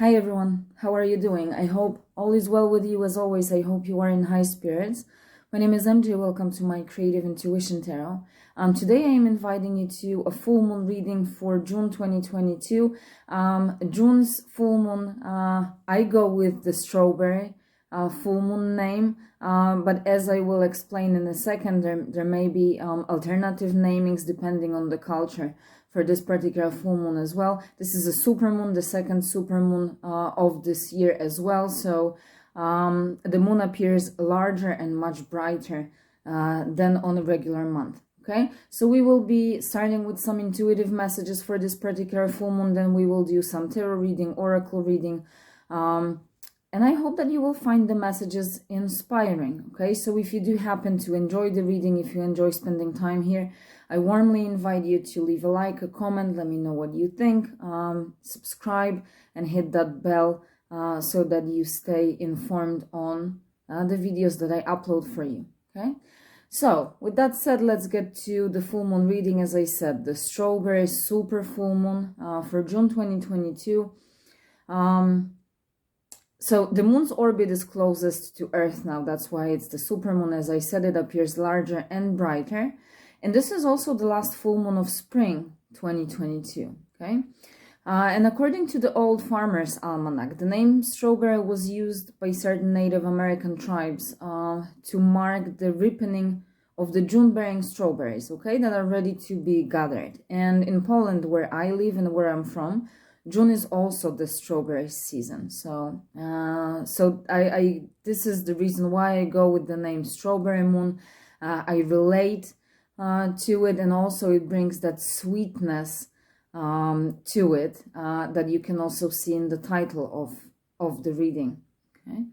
Hi everyone, how are you doing? I hope all is well with you. As always, I hope you are in high spirits. My name is MJ. Welcome to my Creative Intuition Tarot. Today I am inviting you to a full moon reading for June 2022. June's full moon, I go with the strawberry full moon name, but as I will explain in a second, there may be alternative namings depending on the culture for this particular full moon as well. This is a super moon, the second super moon of this year as well. So the moon appears larger and much brighter than on a regular month. Okay, so we will be starting with some intuitive messages for this particular full moon. Then we will do some tarot reading, oracle reading. And I hope that you will find the messages inspiring, okay? So if you do happen to enjoy the reading, if you enjoy spending time here, I warmly invite you to leave a like, a comment, let me know what you think, subscribe and hit that bell so that you stay informed on the videos that I upload for you, okay? So with that said, let's get to the full moon reading. As I said, the strawberry super full moon for June 2022. So the moon's orbit is closest to Earth now. That's why it's the supermoon. As I said, it appears larger and brighter. And this is also the last full moon of spring 2022. Okay. And according to the Old Farmer's Almanac, the name strawberry was used by certain Native American tribes to mark the ripening of the June-bearing strawberries, okay, that are ready to be gathered. And in Poland, where I live and where I'm from, June is also the strawberry season. So this is the reason why I go with the name strawberry moon. I relate to it, and also it brings that sweetness to it that you can also see in the title of the reading. Okay,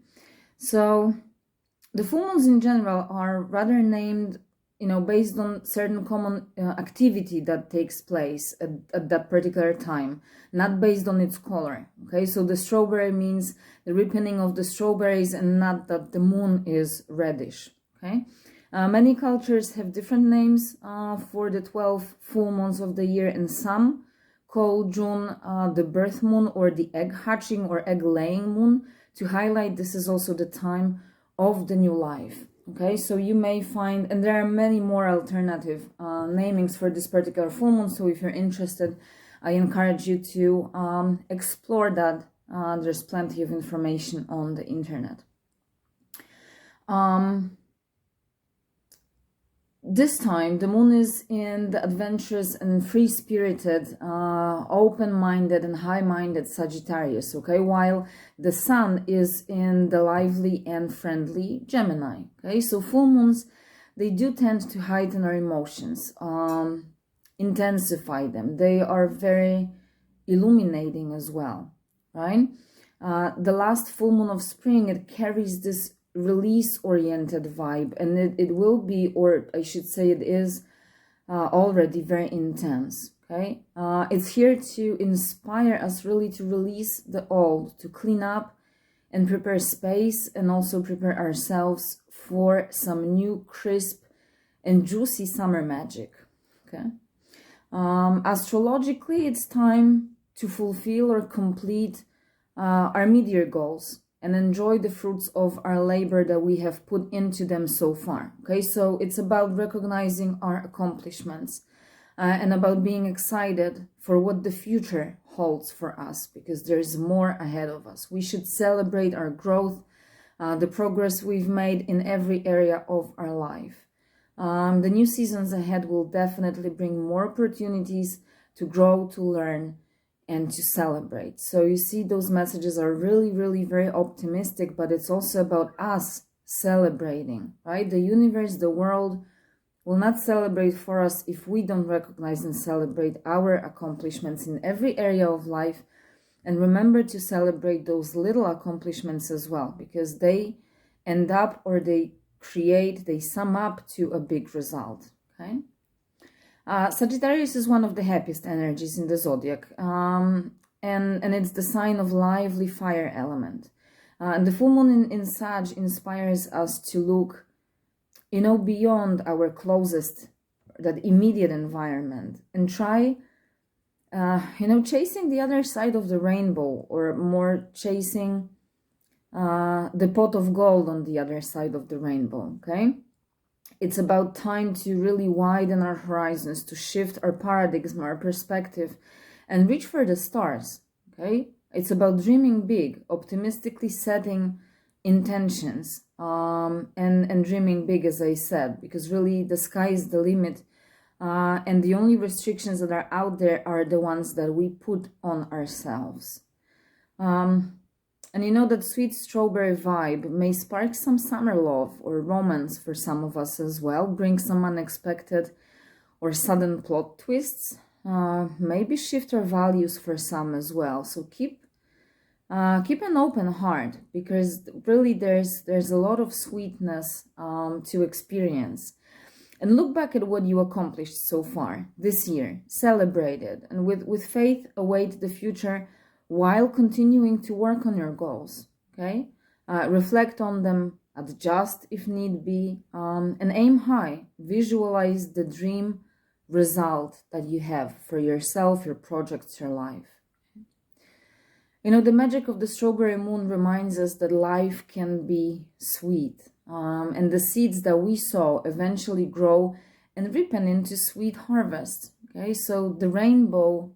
so the full moons in general are rather named, you know, based on certain common activity that takes place at that particular time, not based on its color. Okay, so the strawberry means the ripening of the strawberries and not that the moon is reddish. Okay, many cultures have different names for the 12 full moons of the year, and some call June the birth moon or the egg hatching or egg laying moon to highlight this is also the time of the new life. Okay, so you may find, and there are many more alternative namings for this particular full moon. So if you're interested, I encourage you to explore that. There's plenty of information on the internet. This time, the moon is in the adventurous and free-spirited, open-minded and high-minded Sagittarius, okay? While the sun is in the lively and friendly Gemini, okay? So full moons, they do tend to heighten our emotions, intensify them. They are very illuminating as well, right? The last full moon of spring, it carries this release-oriented vibe, and it will be, or I should say it is already very intense, okay? It's here to inspire us really to release the old, to clean up and prepare space, and also prepare ourselves for some new, crisp and juicy summer magic, okay? Astrologically, it's time to fulfill or complete our mid-year goals and enjoy the fruits of our labor that we have put into them so far. Okay, so it's about recognizing our accomplishments and about being excited for what the future holds for us, because there's more ahead of us. We should celebrate our growth, the progress we've made in every area of our life. The new seasons ahead will definitely bring more opportunities to grow, to learn, and to celebrate. So you see, those messages are really, really very optimistic, but it's also about us celebrating, right? The universe, the world will not celebrate for us if we don't recognize and celebrate our accomplishments in every area of life. And remember to celebrate those little accomplishments as well, because they end up, or they create, they sum up to a big result, okay? Sagittarius is one of the happiest energies in the zodiac, and it's the sign of lively fire element. And the full moon in Sag inspires us to look, you know, beyond our closest, that immediate environment, and try chasing the other side of the rainbow, or more chasing the pot of gold on the other side of the rainbow, okay? It's about time to really widen our horizons, to shift our paradigm, our perspective, and reach for the stars, okay? It's about dreaming big, optimistically setting intentions, and dreaming big, as I said, because really the sky is the limit, and the only restrictions that are out there are the ones that we put on ourselves. And that sweet strawberry vibe may spark some summer love or romance for some of us as well, bring some unexpected or sudden plot twists, maybe shift our values for some as well. So keep an open heart, because really there's a lot of sweetness to experience. And look back at what you accomplished so far this year, celebrate it, and with faith await the future, while continuing to work on your goals, okay? Reflect on them, adjust if need be, and aim high. Visualize the dream result that you have for yourself, your projects, your life. The magic of the strawberry moon reminds us that life can be sweet, and the seeds that we sow eventually grow and ripen into sweet harvests, okay? So the rainbow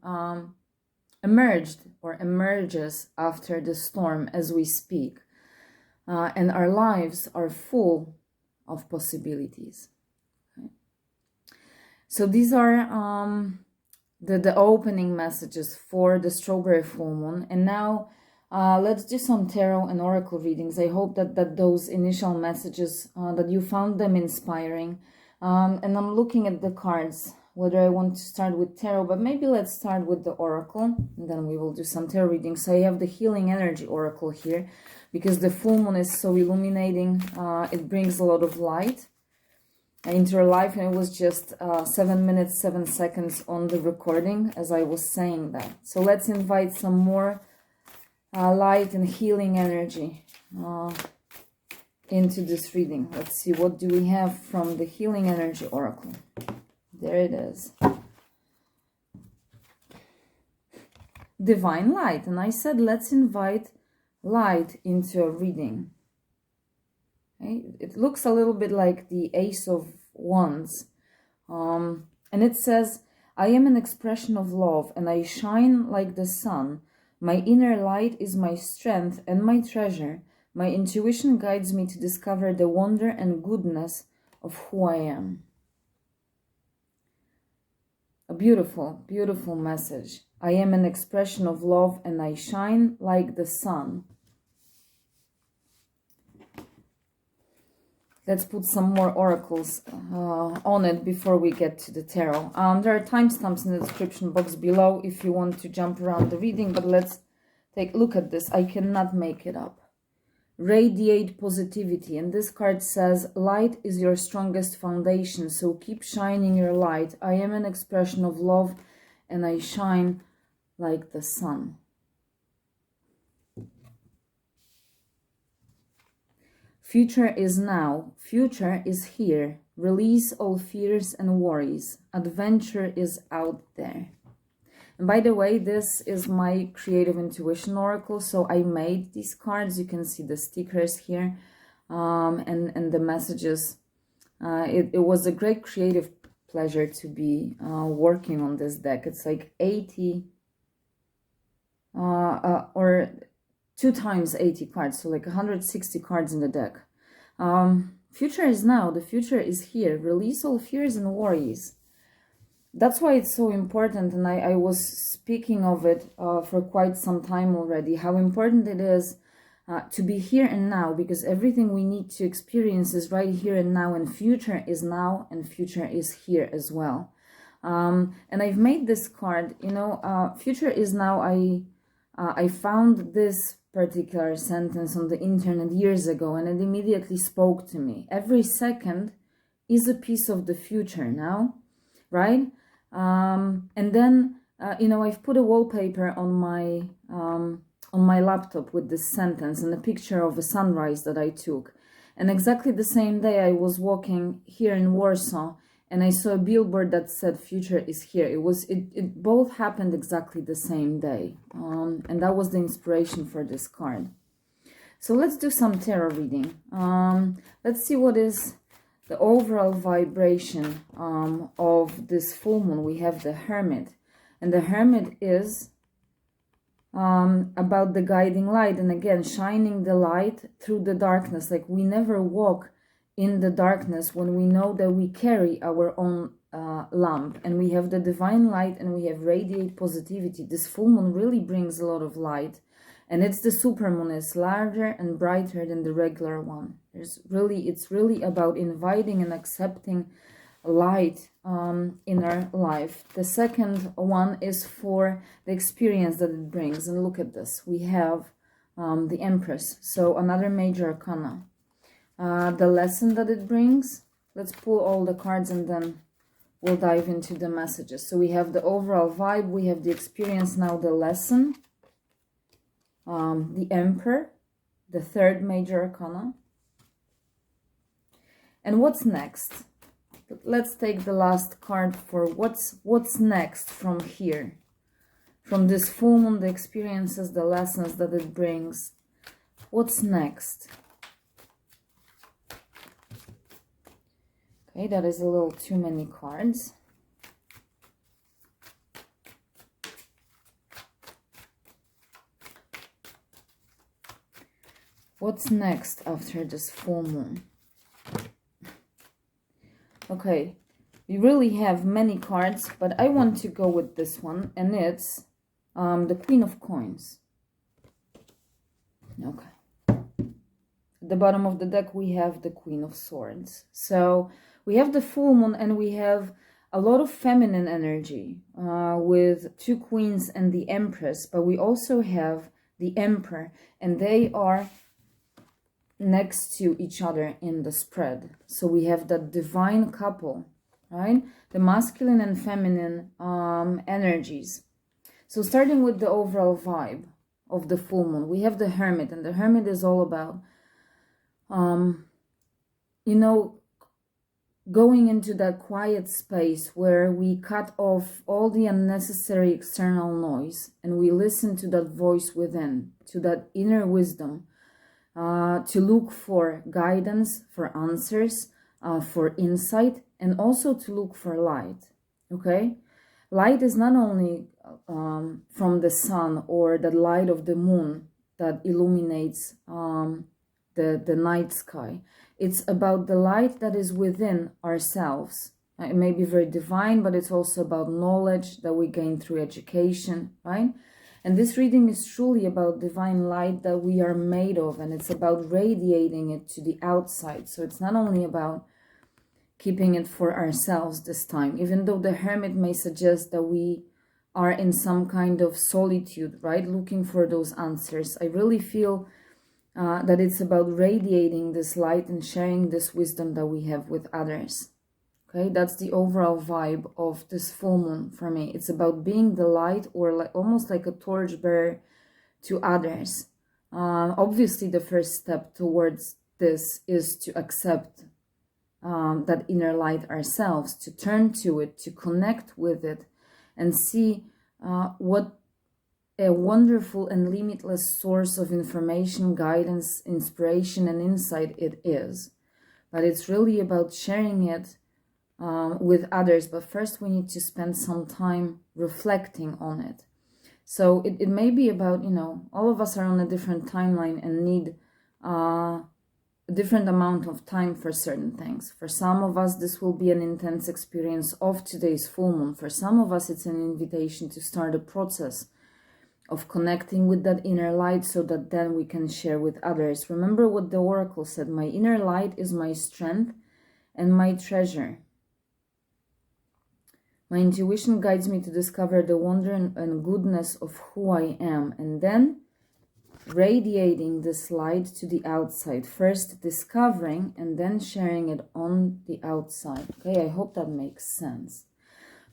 emerges after the storm as we speak, and our lives are full of possibilities. Okay? So these are the opening messages for the strawberry full moon, and now let's do some tarot and oracle readings. I hope that those initial messages, that you found them inspiring, and I'm looking at the cards, whether I want to start with tarot, but maybe let's start with the oracle, and then we will do some tarot readings. So I have the healing energy oracle here, because the full moon is so illuminating. It brings a lot of light into your life, and it was just 7 minutes, 7 seconds on the recording as I was saying that. So let's invite some more light and healing energy into this reading. Let's see, what do we have from the healing energy oracle? There it is. Divine light. And I said, let's invite light into a reading. Okay? It looks a little bit like the Ace of Wands. And it says, I am an expression of love, and I shine like the sun. My inner light is my strength and my treasure. My intuition guides me to discover the wonder and goodness of who I am. A beautiful, beautiful message. I am an expression of love, and I shine like the sun. Let's put some more oracles on it before we get to the tarot. There are timestamps in the description box below if you want to jump around the reading, but let's take a look at this. I cannot make it up. Radiate positivity, and this card says, light is your strongest foundation, so keep shining your light. I am an expression of love, and I shine like the sun. Future is now. Future is here. Release all fears and worries. Adventure is out there. And by the way, this is my creative intuition oracle. So I made these cards. You can see the stickers here, and the messages. It was a great creative pleasure to be working on this deck. It's like 80 or 2 times 80 cards, so like 160 cards in the deck. Future is now. The future is here. Release all fears and worries. That's why it's so important, and I was speaking of it for quite some time already, how important it is to be here and now, because everything we need to experience is right here and now, and future is now, and future is here as well. And I've made this card, future is now. I found this particular sentence on the internet years ago, and it immediately spoke to me. Every second is a piece of the future now, right? And then, I've put a wallpaper on my laptop with this sentence and a picture of a sunrise that I took. And exactly the same day I was walking here in Warsaw, and I saw a billboard that said future is here. It both happened exactly the same day, and that was the inspiration for this card. So let's do some tarot reading. Let's see what is the overall vibration of this full moon. We have the Hermit, and the Hermit is about the guiding light, and again, shining the light through the darkness. Like, we never walk in the darkness when we know that we carry our own lamp, and we have the divine light, and we have radiate positivity. This full moon really brings a lot of light, and it's the supermoon. It's larger and brighter than the regular one. It's really about inviting and accepting light in our life. The second one is for the experience that it brings, and look at this. We have the Empress, so another major arcana. The lesson that it brings. Let's pull all the cards and then we'll dive into the messages. So we have the overall vibe, we have the experience, now the lesson, the Emperor, the third major arcana. And what's next? Let's take the last card for what's next from here. From this full moon, the experiences, the lessons that it brings. What's next? Okay, that is a little too many cards. What's next after this full moon? Okay, we really have many cards, but I want to go with this one, and it's the Queen of Coins. Okay. At the bottom of the deck, we have the Queen of Swords. So we have the full moon, and we have a lot of feminine energy with two queens and the Empress, but we also have the Emperor, and they are next to each other in the spread. So we have that divine couple, right? The masculine and feminine energies. So starting with the overall vibe of the full moon, we have the Hermit, and the Hermit is all about, you know, going into that quiet space where we cut off all the unnecessary external noise and we listen to that voice within, to that inner wisdom, to look for guidance, for answers, for insight, and also to look for light, okay? Light is not only from the sun or the light of the moon that illuminates the night sky. It's about the light that is within ourselves. It may be very divine, but it's also about knowledge that we gain through education, right? And this reading is truly about divine light that we are made of, and it's about radiating it to the outside. So it's not only about keeping it for ourselves this time, even though the Hermit may suggest that we are in some kind of solitude, right? Looking for those answers. I really feel that it's about radiating this light and sharing this wisdom that we have with others. Okay, that's the overall vibe of this full moon for me. It's about being the light, or almost like a torchbearer to others. Obviously, the first step towards this is to accept that inner light ourselves, to turn to it, to connect with it, and see what a wonderful and limitless source of information, guidance, inspiration, and insight it is. But it's really about sharing it with others. But first we need to spend some time reflecting on it. So it may be about, you know, all of us are on a different timeline and need a different amount of time for certain things. For some of us, this will be an intense experience of today's full moon. For some of us, it's an invitation to start a process of connecting with that inner light so that then we can share with others. Remember what the oracle said: my inner light is my strength and my treasure. My intuition guides me to discover the wonder and goodness of who I am, and then radiating this light to the outside. First discovering and then sharing it on the outside. Okay, I hope that makes sense.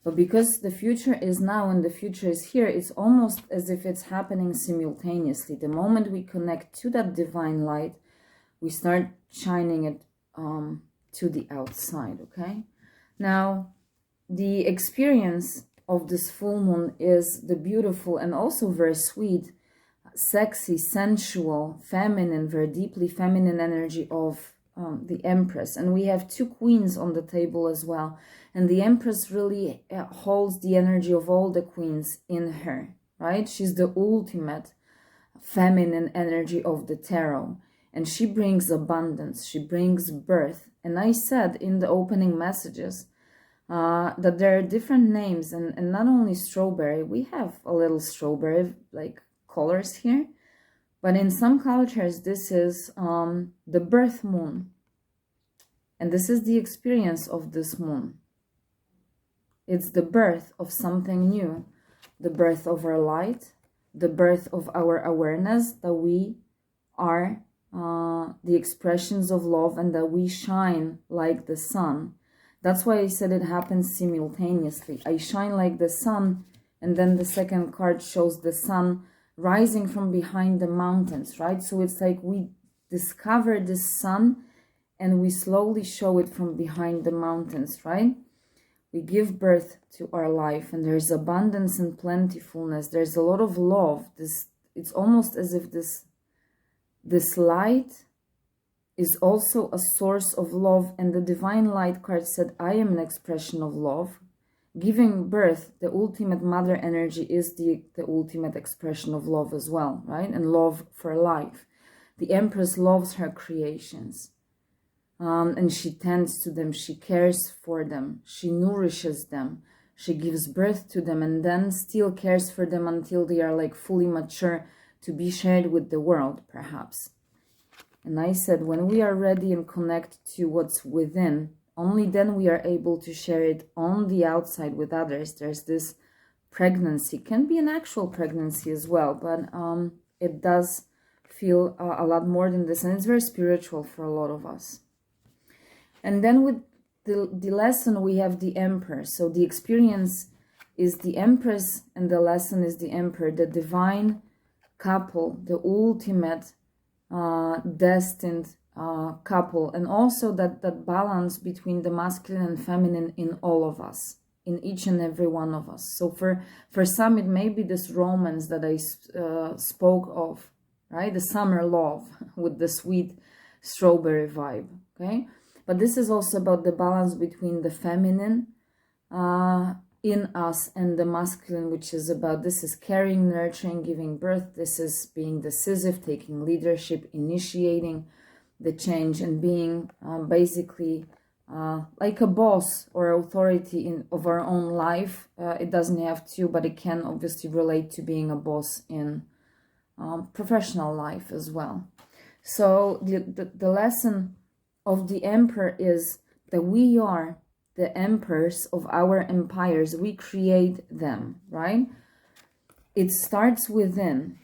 But because the future is now and the future is here, it's almost as if it's happening simultaneously. The moment we connect to that divine light, we start shining it to the outside, okay? Now, the experience of this full moon is the beautiful and also very sweet, sexy, sensual, feminine, very deeply feminine energy of the Empress. And we have two queens on the table as well. And the Empress really holds the energy of all the queens in her, right? She's the ultimate feminine energy of the tarot. And she brings abundance, she brings birth. And I said in the opening messages that there are different names, and not only strawberry, we have a little strawberry like colors here, but in some cultures this is the birth moon, and this is the experience of this moon. It's the birth of something new, the birth of our light, the birth of our awareness that we are the expressions of love and that we shine like the sun. That's why I said it happens simultaneously. I shine like the sun, and then the second card shows the sun rising from behind the mountains, right? So it's like we discover this sun and we slowly show it from behind the mountains, right? We give birth to our life, and there's abundance and plentifulness. There's a lot of love. It's almost as if this light is also a source of love, and the divine light card said, I am an expression of love. Giving birth, the ultimate mother energy, is the ultimate expression of love as well, right? And love for life. The Empress loves her creations, and she tends to them, she cares for them, she nourishes them, she gives birth to them, and then still cares for them until they are like fully mature to be shared with the world, perhaps. And I said, when we are ready and connect to what's within, only then we are able to share it on the outside with others. There's this pregnancy, can be an actual pregnancy as well, but it does feel a lot more than this, and it's very spiritual for a lot of us. And then with the lesson, we have the Emperor. So the experience is the Empress, and the lesson is the Emperor, the divine couple, the ultimate destined couple, and also that balance between the masculine and feminine in all of us, in each and every one of us. So for some, it may be this romance that I spoke of, right? The summer love with the sweet strawberry vibe, okay? But this is also about the balance between the feminine in us and the masculine, which is about, this is caring, nurturing, giving birth. This is being decisive, taking leadership, initiating the change, and being basically like a boss or authority of our own life. It doesn't have to, but it can obviously relate to being a boss in professional life as well. So the lesson of the Emperor is that we are the emperors of our empires. We create them, right? It starts within,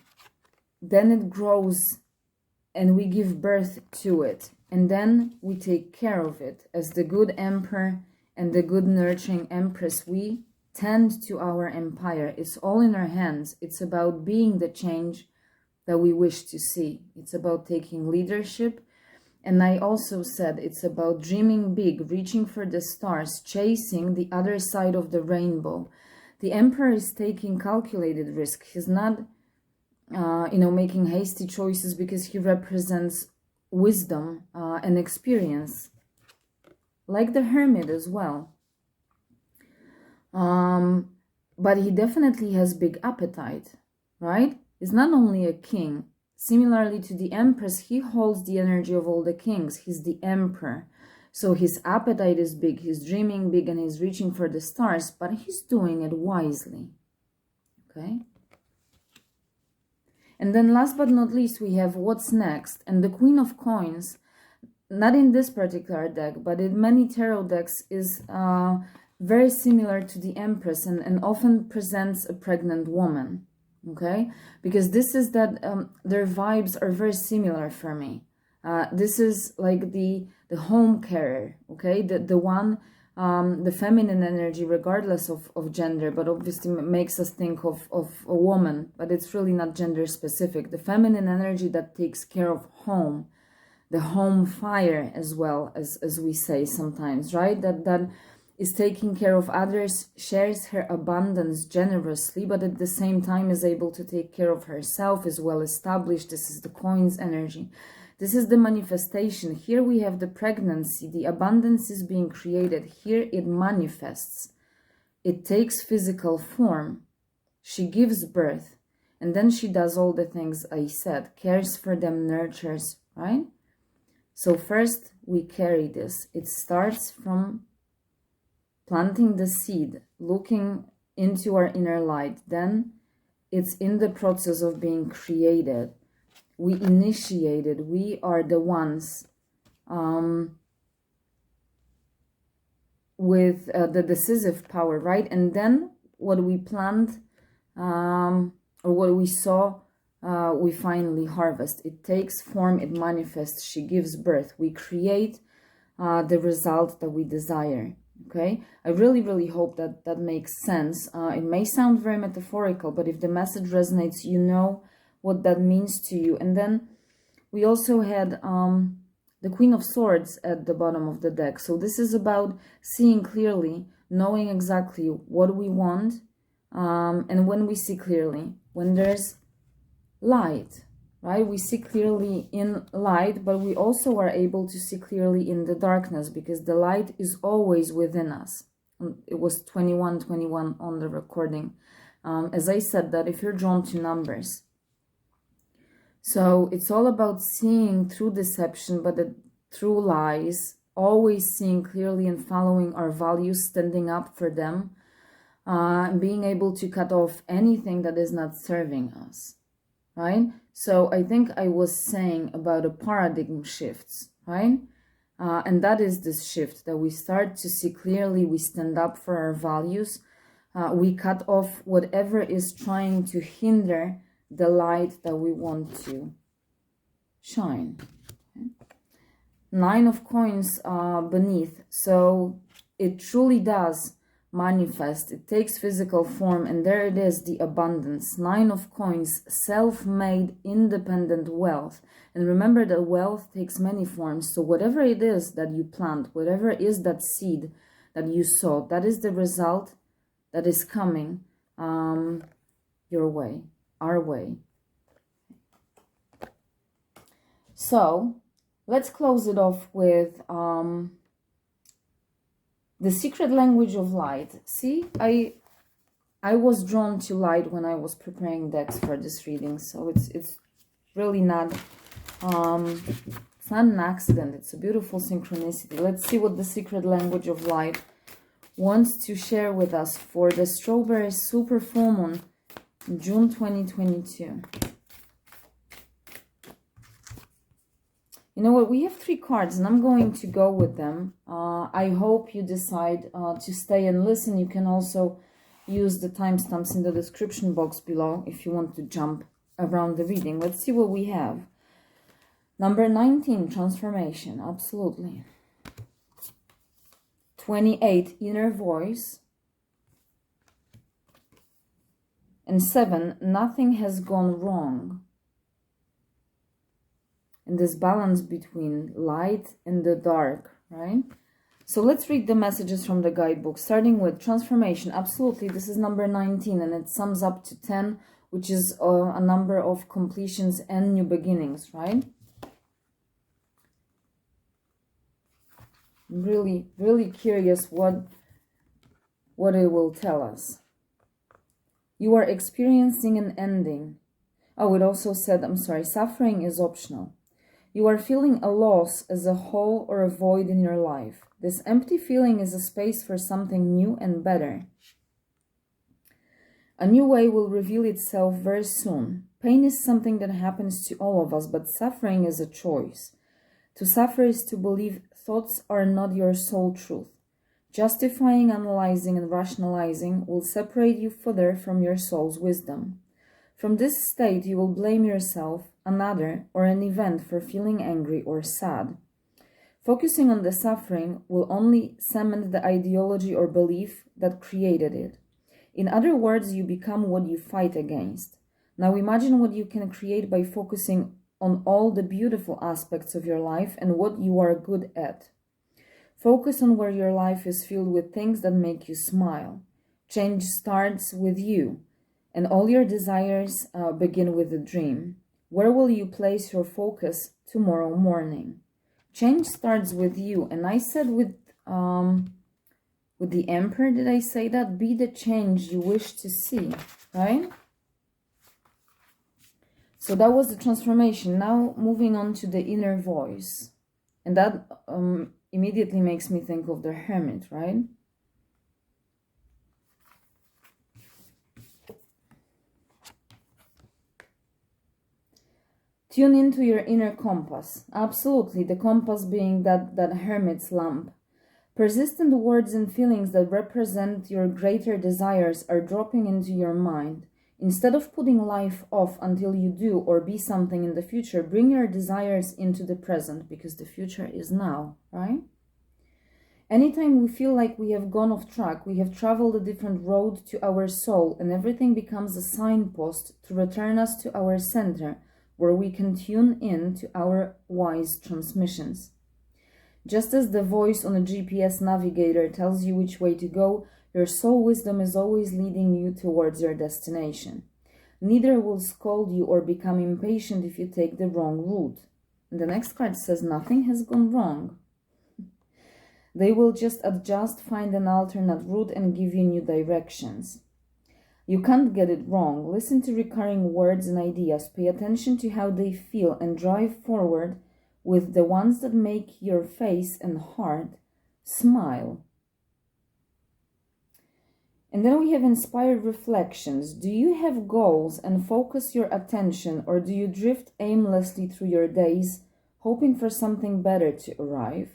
then it grows, and we give birth to it, and then we take care of it. As the good emperor and the good nurturing empress, we tend to our empire. It's all in our hands. It's about being the change that we wish to see. It's about taking leadership. And I also said it's about dreaming big, reaching for the stars, chasing the other side of the rainbow. The Emperor is taking calculated risk. He's not, making hasty choices, because he represents wisdom and experience, like the Hermit as well. But he definitely has big appetite, right? He's not only a king. Similarly to the Empress, he holds the energy of all the kings. He's the Emperor. So his appetite is big, he's dreaming big, and he's reaching for the stars, but he's doing it wisely. Okay? And then last but not least, we have what's next. And the Queen of Coins, not in this particular deck, but in many tarot decks, is very similar to the Empress, and often presents a pregnant woman. Okay, because this is that their vibes are very similar for me. This is like the home carer, okay, the one, the feminine energy, regardless of gender, but obviously makes us think of a woman, but it's really not gender specific. The feminine energy that takes care of home, the home fire, as well as we say sometimes, right? That is taking care of others, shares her abundance generously, but at the same time is able to take care of herself, is well established. This is the coins energy. This is the manifestation. Here we have the pregnancy. The abundance is being created. Here it manifests. It takes physical form. She gives birth. And then she does all the things I said. Cares for them, nurtures, right? So first we carry this. It starts from planting the seed, looking into our inner light. Then it's in the process of being created. We initiated. We are the ones with the decisive power, right? And then what we planned or what we saw, we finally harvest. It takes form, it manifests, she gives birth. We create the result that we desire, okay? I really, really hope that that makes sense. It may sound very metaphorical, but if the message resonates, you know what that means to you. And then we also had the Queen of Swords at the bottom of the deck. So this is about seeing clearly, knowing exactly what we want. And when we see clearly, when there's light, right? We see clearly in light, but we also are able to see clearly in the darkness, because the light is always within us. It was 21 on the recording. As I said, that if you're drawn to numbers, so it's all about seeing through deception, but through lies, always seeing clearly and following our values, standing up for them, and being able to cut off anything that is not serving us, right? So I think I was saying about a paradigm shifts, right? And that is this shift that we start to see clearly, we stand up for our values, we cut off whatever is trying to hinder the light that we want to shine. Okay. 9 of coins beneath. So it truly does manifest. It takes physical form, and there it is, the abundance. 9 of coins, self-made, independent wealth. And remember that wealth takes many forms. So whatever it is that you plant, whatever is that seed that you sow, that is the result that is coming your way. Our way. So let's close it off with the secret language of light. See, I was drawn to light when I was preparing decks for this reading, so it's really not it's not an accident. It's a beautiful synchronicity. Let's see what the secret language of light wants to share with us for the strawberry super full moon, June 2022. You know what? We have 3 cards, and I'm going to go with them. I hope you decide to stay and listen. You can also use the timestamps in the description box below if you want to jump around the reading. Let's see what we have. Number 19, transformation. Absolutely. 28, inner voice. And 7, nothing has gone wrong. And this balance between light and the dark, right? So let's read the messages from the guidebook, starting with transformation. Absolutely, this is number 19, and it sums up to 10, which is a number of completions and new beginnings, right? Really, really curious what it will tell us. You are experiencing an ending. Oh, it also said, I'm sorry, suffering is optional. You are feeling a loss as a hole or a void in your life. This empty feeling is a space for something new and better. A new way will reveal itself very soon. Pain is something that happens to all of us, but suffering is a choice. To suffer is to believe thoughts are not your sole truth. Justifying, analyzing, and rationalizing will separate you further from your soul's wisdom. From this state, you will blame yourself, another, or an event for feeling angry or sad. Focusing on the suffering will only cement the ideology or belief that created it. In other words, you become what you fight against. Now imagine what you can create by focusing on all the beautiful aspects of your life and what you are good at. Focus on where your life is filled with things that make you smile. Change starts with you, and all your desires begin with a dream. Where will you place your focus tomorrow morning? Change starts with you. And I said with the Emperor, did I say that? Be the change you wish to see, right? So that was the transformation. Now moving on to the inner voice. And that immediately makes me think of the Hermit, right? Tune into your inner compass. Absolutely, the compass being that hermit's lamp. Persistent words and feelings that represent your greater desires are dropping into your mind. Instead of putting life off until you do or be something in the future, bring your desires into the present, because the future is now, right? Anytime we feel like we have gone off track, we have traveled a different road to our soul, and everything becomes a signpost to return us to our center, where we can tune in to our wise transmissions. Just as the voice on a GPS navigator tells you which way to go, your soul wisdom is always leading you towards your destination. Neither will scold you or become impatient if you take the wrong route. And the next card says nothing has gone wrong. They will just adjust, find an alternate route, and give you new directions. You can't get it wrong. Listen to recurring words and ideas. Pay attention to how they feel and drive forward with the ones that make your face and heart smile. And then we have inspired reflections. Do you have goals and focus your attention, or do you drift aimlessly through your days, hoping for something better to arrive?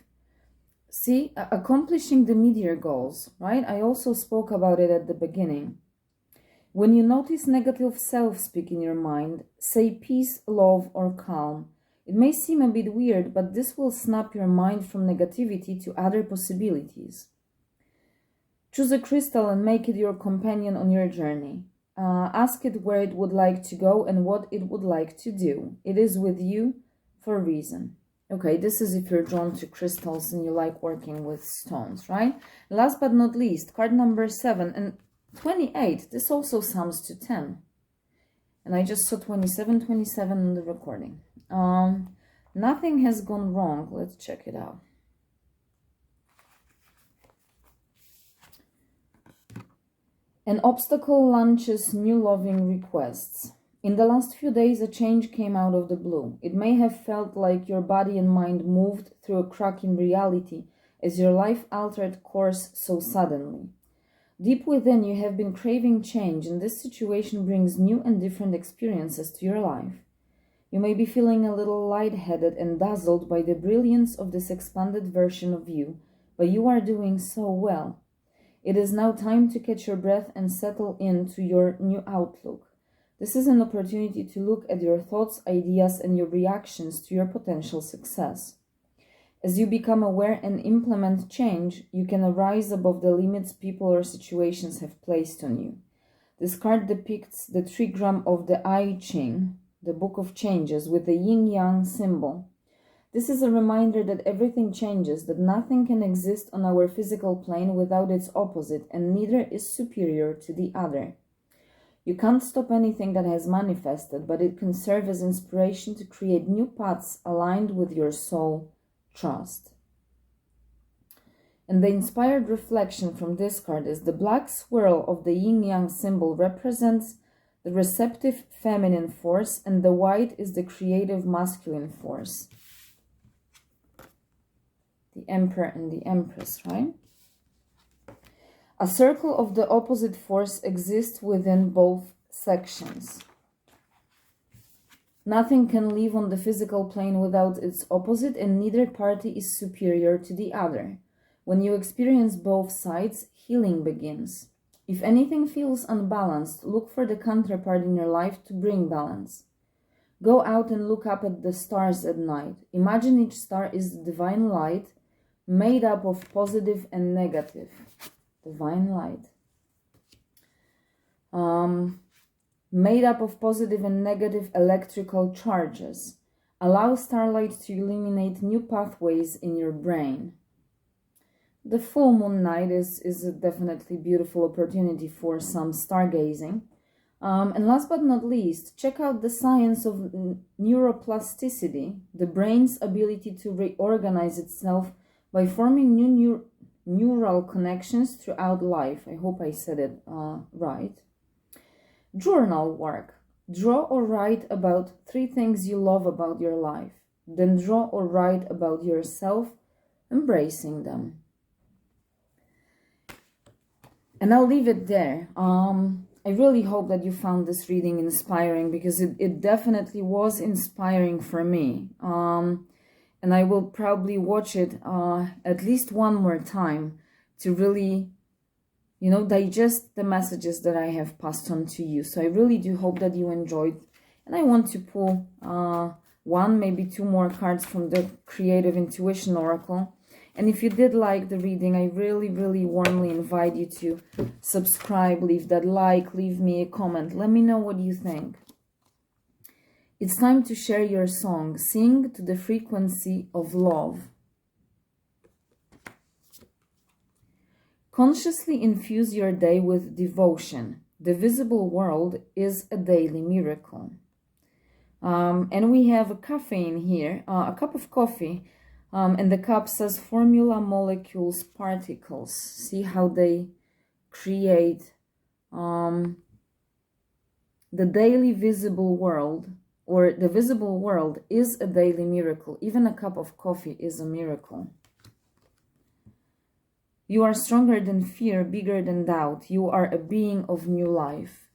See, accomplishing the meteor goals, right? I also spoke about it at the beginning. When you notice negative self-speak in your mind, say peace, love, or calm. It may seem a bit weird, but this will snap your mind from negativity to other possibilities. Choose a crystal and make it your companion on your journey. Ask it where it would like to go and what it would like to do. It is with you for a reason. Okay, this is if you're drawn to crystals and you like working with stones, right? Last but not least, card number 7 and 28. This also sums to 10. And I just saw 27 in the recording. Nothing has gone wrong. Let's check it out. An obstacle launches new loving requests. In the last few days, a change came out of the blue. It may have felt like your body and mind moved through a crack in reality as your life altered course so suddenly. Deep within, you have been craving change, and this situation brings new and different experiences to your life. You may be feeling a little lightheaded and dazzled by the brilliance of this expanded version of you, but you are doing so well. It is now time to catch your breath and settle into your new outlook. This is an opportunity to look at your thoughts, ideas, and your reactions to your potential success. As you become aware and implement change, you can arise above the limits people or situations have placed on you. This card depicts the trigram of the I Ching, the Book of Changes, with the yin-yang symbol. This is a reminder that everything changes, that nothing can exist on our physical plane without its opposite, and neither is superior to the other. You can't stop anything that has manifested, but it can serve as inspiration to create new paths aligned with your soul trust. And the inspired reflection from this card is the black swirl of the yin-yang symbol represents the receptive feminine force, and the white is the creative masculine force. The Emperor and the Empress, right? A circle of the opposite force exists within both sections. Nothing can live on the physical plane without its opposite, and neither party is superior to the other. When you experience both sides, healing begins. If anything feels unbalanced, look for the counterpart in your life to bring balance. Go out and look up at the stars at night. Imagine each star is divine light, made up of positive and negative. Divine light. Made up of positive and negative electrical charges. Allow starlight to illuminate new pathways in your brain. The full moon night is a definitely beautiful opportunity for some stargazing. And last but not least, check out the science of neuroplasticity, the brain's ability to reorganize itself by forming new neural connections throughout life. I hope I said it right. Journal work. Draw or write about 3 things you love about your life. Then draw or write about yourself, embracing them. And I'll leave it there. I really hope that you found this reading inspiring, because it definitely was inspiring for me. And I will probably watch it at least one more time to really, you know, digest the messages that I have passed on to you. So I really do hope that you enjoyed. And I want to pull 1, maybe 2 more cards from the Creative Intuition Oracle. And if you did like the reading, I really, really warmly invite you to subscribe, leave that like, leave me a comment. Let me know what you think. It's time to share your song. Sing to the frequency of love. Consciously infuse your day with devotion. The visible world is a daily miracle. And we have a caffeine here, a cup of coffee. And the cup says formula, molecules, particles. See how they create the daily visible world, or the visible world is a daily miracle. Even a cup of coffee is a miracle. You are stronger than fear, bigger than doubt. You are a being of new life.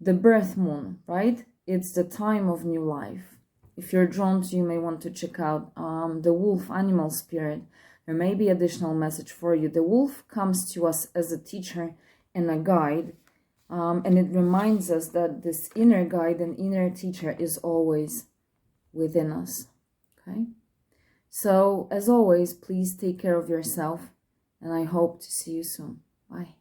The birth moon, right? It's the time of new life. If you're drawn to, you may want to check out the wolf animal spirit. There may be additional message for you. The wolf comes to us as a teacher and a guide. And it reminds us that this inner guide and inner teacher is always within us. Okay? So, as always, please take care of yourself. And I hope to see you soon. Bye.